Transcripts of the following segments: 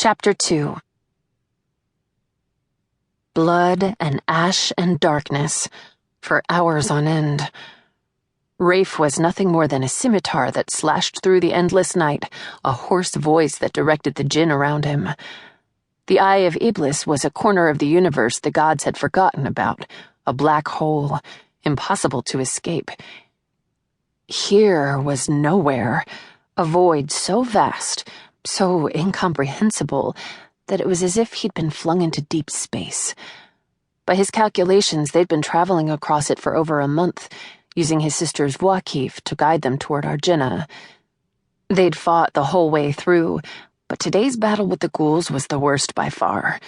Chapter 2. Blood and ash and darkness, for hours on end. Raif was nothing more than a scimitar that slashed through the endless night, a hoarse voice that directed the jinn around him. The Eye of Iblis was a corner of the universe the gods had forgotten about, a black hole, impossible to escape. Here was nowhere, a void so vast, so incomprehensible, that it was as if he'd been flung into deep space. By his calculations, they'd been traveling across it for over a month, using his sister's Wakif to guide them toward Arjinna. They'd fought the whole way through, but today's battle with the ghouls was the worst by far.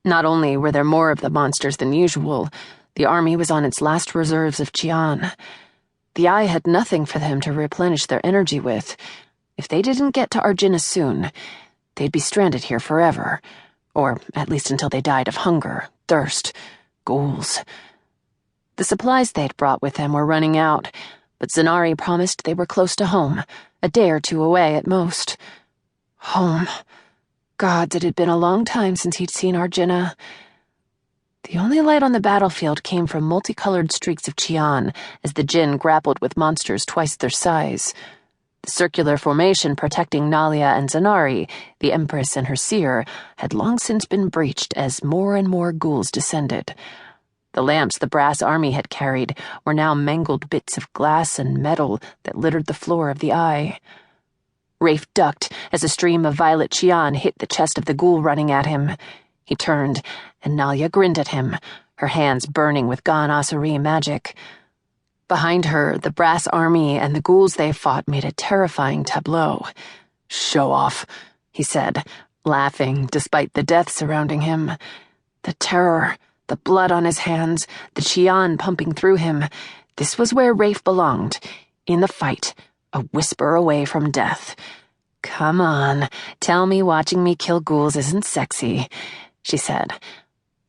Not only were there more of the monsters than usual, the army was on its last reserves of Qian. The Eye had nothing for them to replenish their energy with. If they didn't get to Arjinna soon, they'd be stranded here forever, or at least until they died of hunger, thirst, ghouls. The supplies they'd brought with them were running out, but Zanari promised they were close to home, a day or two away at most. Home. Gods, it had been a long time since he'd seen Arjinna. The only light on the battlefield came from multicolored streaks of Qian as the jinn grappled with monsters twice their size. The circular formation protecting Nalia and Zanari, the Empress and her seer, had long since been breached as more and more ghouls descended. The lamps the brass army had carried were now mangled bits of glass and metal that littered the floor of the Eye. Raif ducked as a stream of violet Qian hit the chest of the ghoul running at him. He turned, and Nalia grinned at him, her hands burning with Gan Asari magic. Behind her, the brass army and the ghouls they fought made a terrifying tableau. "Show off," he said, laughing despite the death surrounding him. The terror, the blood on his hands, the Qian pumping through him. This was where Raif belonged, in the fight, a whisper away from death. "Come on, tell me watching me kill ghouls isn't sexy," she said.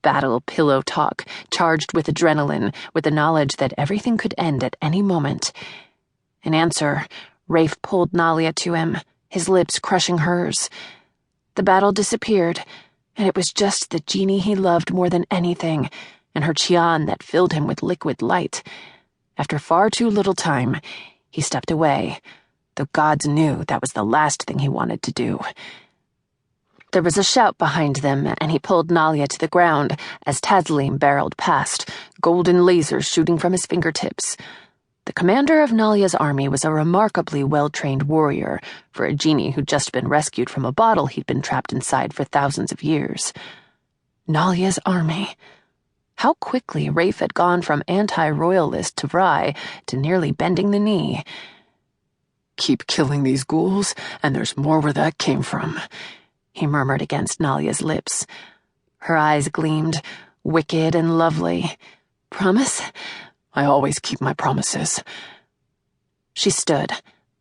Battle pillow talk, charged with adrenaline, with the knowledge that everything could end at any moment. In answer, Raif pulled Nalia to him, his lips crushing hers. The battle disappeared, and it was just the jinni he loved more than anything, and her Qian that filled him with liquid light. After far too little time, he stepped away, though gods knew that was the last thing he wanted to do. There was a shout behind them, and he pulled Nalia to the ground as Taslim barreled past, golden lasers shooting from his fingertips. The commander of Nalia's army was a remarkably well-trained warrior for a jinni who'd just been rescued from a bottle he'd been trapped inside for thousands of years. Nalia's army. How quickly Raif had gone from anti-royalist to Bray to nearly bending the knee. "Keep killing these ghouls, and there's more where that came from," he murmured against Nalia's lips. Her eyes gleamed, wicked and lovely. "Promise?" "I always keep my promises." She stood,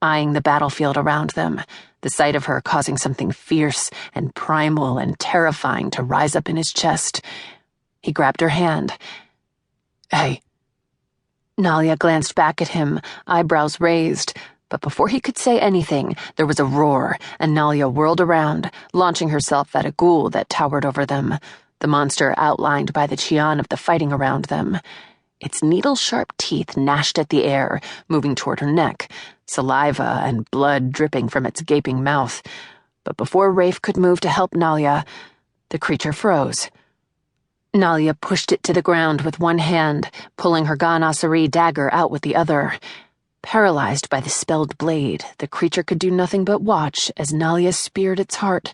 eyeing the battlefield around them, the sight of her causing something fierce and primal and terrifying to rise up in his chest. He grabbed her hand. "Hey." Nalia glanced back at him, eyebrows raised, but before he could say anything, there was a roar, and Nalia whirled around, launching herself at a ghoul that towered over them, the monster outlined by the Qian of the fighting around them. Its needle-sharp teeth gnashed at the air, moving toward her neck, saliva and blood dripping from its gaping mouth. But before Raif could move to help Nalia, the creature froze. Nalia pushed it to the ground with one hand, pulling her Gan Asari dagger out with the other. Paralyzed by the spelled blade, the creature could do nothing but watch as Nalia speared its heart.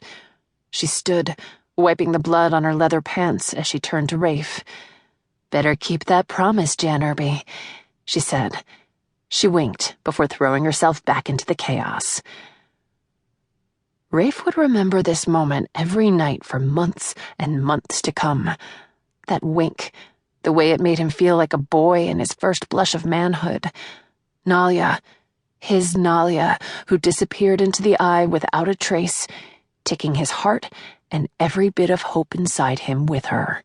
She stood, wiping the blood on her leather pants as she turned to Raif. "Better keep that promise, Jan Irby," she said. She winked before throwing herself back into the chaos. Raif would remember this moment every night for months and months to come. That wink, the way it made him feel like a boy in his first blush of manhood. Nalia, his Nalia, who disappeared into the Eye without a trace, taking his heart and every bit of hope inside him with her.